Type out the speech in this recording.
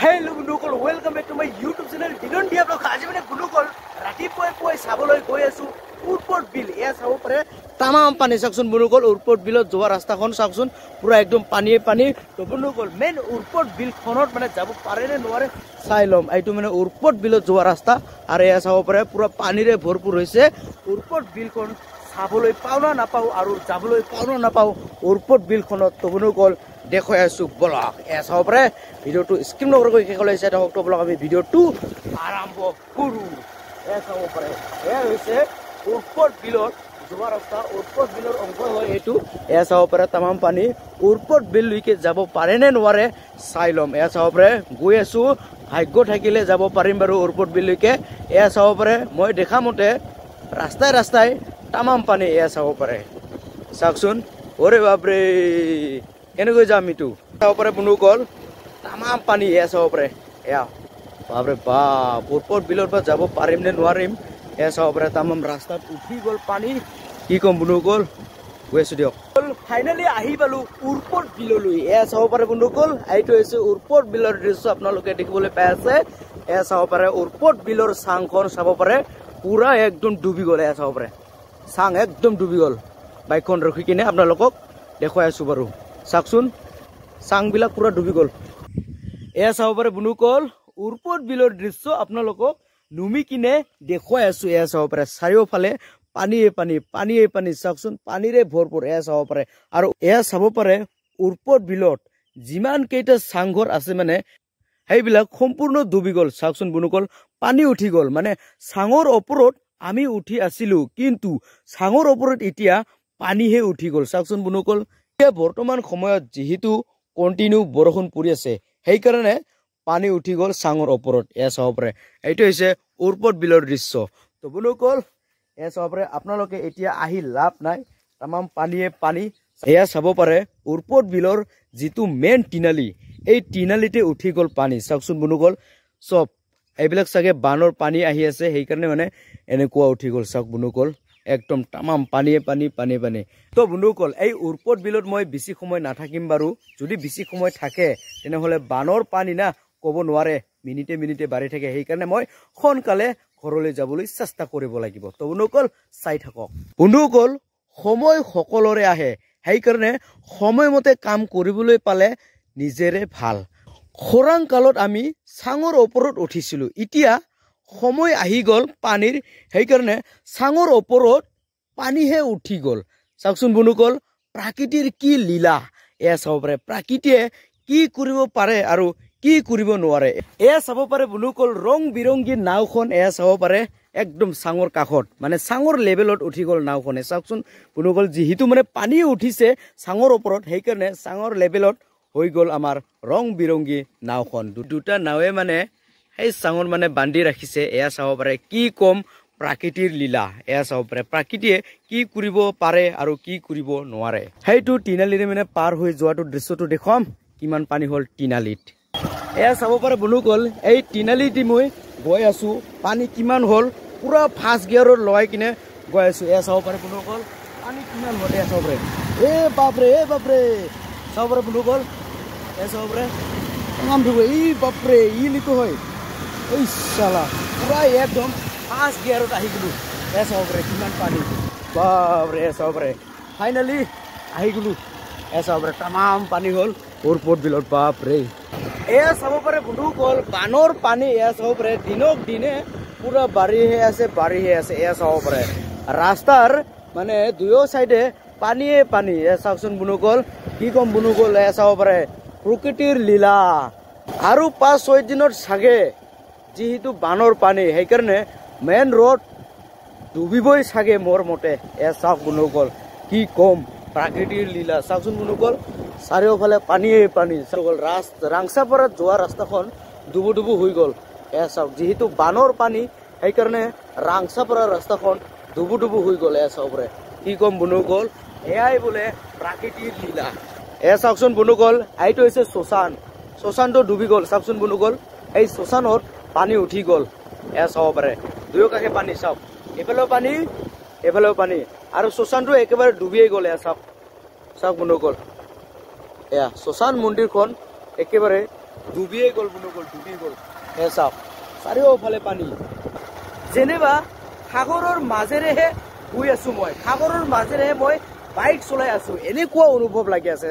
Hello বন্ধুসকল, welcome back to my YouTube channel দিগন দিয়া ব্লগ। আজি মানে বন্ধুসকল ৰাতিপুৱাই চাবলৈ গৈ আছো উৰপট বিল। এয়া চাব পাৰে তামাম পানী চাওকচোন বন্ধুসকল। উৰপট বিলত যোৱা ৰাস্তাখন চাওকচোন, পুৰা একদম পানীয়ে পানী। তো বন্ধুসকল মেইন উৰপট বিলখনত মানে যাব পাৰে নে নোৱাৰে চাই ল'ম। এইটো মানে উৰপট বিলত যোৱা ৰাস্তা আৰু এয়া চাব পাৰে পুৰা পানীৰে ভৰপূৰ হৈছে। উৰপট বিলখন চাবলৈ পাওঁ না নাপাওঁ আৰু যাবলৈ পাওঁ না নাপাওঁ উৰপট বিলখনত। তো বন্ধুসকল দেখুৱাই আছো ব্লগ। এয়া চাব পাৰে ভিডিঅ'টো স্কিপ নকৰাকৈ শেষলৈ চাই থাকক। তো ব্লগ আমি ভিডিঅ'টো আৰম্ভ কৰোঁ। এয়া চাব পাৰে এয়া হৈছে উৰপট বিলৰ যোৱা ৰাস্তা। উৰপট বিলৰ অংশ হয় এইটো। এয়া চাব পাৰে তামাম পানী। উৰপট বিললৈকে যাব পাৰে নে নোৱাৰে চাই ল'ম। এয়া চাব পাৰে গৈ আছো, ভাগ্য থাকিলে যাব পাৰিম বাৰু উৰপট বিললৈকে। এয়া চাব পাৰে মই দেখা মতে ৰাস্তাই ৰাস্তাই তামাম পানী। এয়া চাব পাৰে চাওকচোন, ওৰে বাপৰে কেনেকৈ যাম এইটো চাব পাৰে বন্ধুসকল, তামাম পানী। এয়া চাব পাৰে, এয়া বাপৰে বাপ উৰপট বিলৰ পৰা যাব পাৰিম নে নোৱাৰিম। এয়া চাব পাৰে তামাম ৰাস্তাত উঠি গ'ল পানী। কি ক'ম বন্ধুসকল, গৈ আছো দিয়ক। ফাইনেলি আহি পালো উৰপট বিললৈ। এয়া চাব পাৰে বন্ধুসকল, এইটো হৈছে উৰপট বিলৰ দৃশ্য আপোনালোকে দেখিবলৈ পাই আছে। এয়া চাব পাৰে উৰপট বিলৰ চাংখন চাব পাৰে পুৰা একদম ডুবি গ'ল। এয়া চাব পাৰে চাং একদম ডুবি গ'ল। বাইকখন ৰখি কিনে আপোনালোকক দেখুৱাই আছো বাৰু, চাওকচোন চাংবিলাক পুৰা ডুবি গ'ল। এয়া চাব পাৰে বন্ধুসকল উৰপট বিলৰ দৃশ্য আপোনালোকক নুমি কিনে দেখুৱাই আছো। এয়া চাব পাৰে চাৰিওফালে পানীয়ে পানী পানীয়ে পানী চাওকচোন, পানীৰে ভৰপূৰ। এয়া চাব পাৰে আৰু এয়া চাব পাৰে উৰপট বিলত যিমান কেইটা চাংঘৰ আছে মানে সেইবিলাক সম্পূৰ্ণ ডুবি গ'ল। চাওকচোন বন্ধুসকল পানী উঠি গ'ল, মানে চাঙৰ ওপৰত আমি উঠি আছিলো কিন্তু চাঙৰ ওপৰত এতিয়া পানীহে উঠি গ'ল। চাওকচোন বন্ধুসকল এতিয়া বৰ্তমান সময়ত যিহেতু কণ্টিনিউ বৰষুণ পৰি আছে সেইকাৰণে পানী উঠি গ'ল চাঙৰ ওপৰত। এয়া চাব পাৰে এইটো হৈছে উৰপট বিলৰ দৃশ্য। তো বন্ধুসকল এয়া চাব পাৰে আপোনালোকে এতিয়া আহি লাভ নাই, তামাম পানীয়ে পানী। এয়া চাব পাৰে উৰপট বিলৰ যিটো মেইন তিনালি, এই তিনালিতে উঠি গ'ল পানী। চাওকচোন বন্ধুসকল চব এইবিলাক চাগে বানৰ পানী আহি আছে সেইকাৰণে মানে এনেকুৱা উঠি গ'ল। চাওক বন্ধুসকল একদম তামাম পানীয়ে পানী পানীয়ে পানী। তো বন্ধুসকল এই উৰপট বিলত মই বেছি সময় নাথাকিম বাৰু। যদি বেছি সময় থাকে তেনেহ'লে বানৰ পানী না ক'ব নোৱাৰে, মিনিটে মিনিটে বাঢ়ি থাকে। সেইকাৰণে মই সোনকালে ঘৰলৈ যাবলৈ চেষ্টা কৰিব লাগিব। তো বন্ধুসকল চাই থাকক। বন্ধুসকল সময় সকলোৰে আহে, সেইকাৰণে সময়মতে কাম কৰিবলৈ পালে নিজেৰে ভাল। খৰাং কালত আমি চাঙৰ ওপৰত উঠিছিলো, এতিয়া সময় আহি গ'ল পানীৰ, সেইকাৰণে চাঙৰ ওপৰত পানীহে উঠি গ'ল। চাওকচোন বন্ধুসকল প্ৰাকৃতিৰ কি লীলা। এয়া চাব পাৰে প্ৰাকৃতিয়ে কি কৰিব পাৰে আৰু কি কৰিব নোৱাৰে। এয়া চাব পাৰে বন্ধুসকল ৰং বিৰংগী নাওখন। এয়া চাব পাৰে একদম চাঙৰ কাষত, মানে চাঙৰ লেভেলত উঠি গ'ল নাওখনে। চাওকচোন বন্ধুসকল যিহেতু মানে পানী উঠিছে চাঙৰ ওপৰত সেইকাৰণে চাঙৰ লেভেলত হৈ গ'ল আমাৰ ৰং বিৰংগী নাওখন। দুটা নাৱে মানে সেই চাঙৰ মানে বান্ধি ৰাখিছে। এয়া চাব পাৰে কি কম প্ৰাকৃতিৰ লীলা। এয়া চাব পাৰে প্ৰাকৃতিয়ে কি কৰিব পাৰে আৰু কি কৰিব নোৱাৰে। সেইটো তিনালিৰে মানে পাৰ হৈ যোৱাটো দৃশ্যটো দেখুৱাম কিমান পানী হ'ল তিনালিত। এয়া চাব পাৰে বন্ধুসকল এই তিনালিটি মই গৈ আছো, পানী কিমান হ'ল পুৰা ফাৰ্ষ্ট গিয়াৰত লগাই কিনে গৈ আছো। এয়া চাব পাৰে বন্ধুসকল পানী কিমান হ'ল। এয়া চাব পাৰে এ বাপৰে চাব পাৰে বন্ধুসকল। এয়া চাব পাৰে তামাম ধুব এই বাপৰে ই লিখো হয় এই চালা পুৰা একদম ফাৰ্ষ্ট গিয়াৰত আহি গ'লো। এয়া চাব পাৰে কিমান পানী বাপৰে। এয়া চাব পাৰে ফাইনেলি আহি গ'লো। এয়া চাব পাৰে তামাম পানী হ'ল উৰপট বিলত বাপৰে। এয়া চাব পাৰে বন্ধুসকল বানৰ পানী। এয়া চাব পাৰে দিনক দিনে পুৰা বাঢ়িহে আছে। এয়া চাব পাৰে ৰাস্তাৰ মানে দুয়ো চাইডে পানীয়ে পানী। এয়া চাওকচোন বন্ধুসকল কি ক'ম বন্ধুসকল। এয়া চাব পাৰে প্ৰকৃতিৰ লীলা। আৰু 5-6 দিনত চাগে যিহেতু বানৰ পানী সেইকাৰণে মেইন ৰোড ডুবিবই চাগে মোৰ মতে। এয়া চাওক বন্ধুসকল কি ক'ম প্ৰাকৃতিৰ লীলা। চাওকচোন বন্ধুসকল চাৰিওফালে পানীয়ে পানী। চাওক ৰাংচাপাৰাত যোৱা ৰাস্তাখন ডুবু ডুবু হৈ গ'ল। এয়া চাওক যিহেতু বানৰ পানী সেইকাৰণে ৰাংচাপাৰাৰ ৰাস্তাখন ডুবু ডুবু হৈ গ'ল। এয়া চাওক পাৰে কি ক'ম বন্ধুসকল, এয়াই বোলে প্ৰাকৃতিৰ লীলা। এয়া চাওকচোন বন্ধুসকল এইটো হৈছে শ্মশানটো ডুবি গ'ল। চাওকচোন বন্ধুসকল এই শ্মশানত পানী উঠি গ'ল। এয়া চাব পাৰে দুয়ো কাষে পানী। চাওক এইফালেও পানী এইফালেও পানী আৰু শ্মশানটো একেবাৰে ডুবিয়ে গ'ল। এয়া চাওক বন্ধুসকল এয়া শ্মশান মন্দিৰখন একেবাৰে ডুবিয়ে গ'ল বুনুকল ডুবি গ'ল এ চাওক চাৰিওফালে পানী যেনিবা সাগৰৰ মাজেৰেহে গৈ আছো মই সাগৰৰ মাজেৰেহে মই বাইক চলাই আছো এনেকুৱা অনুভৱ লাগি আছে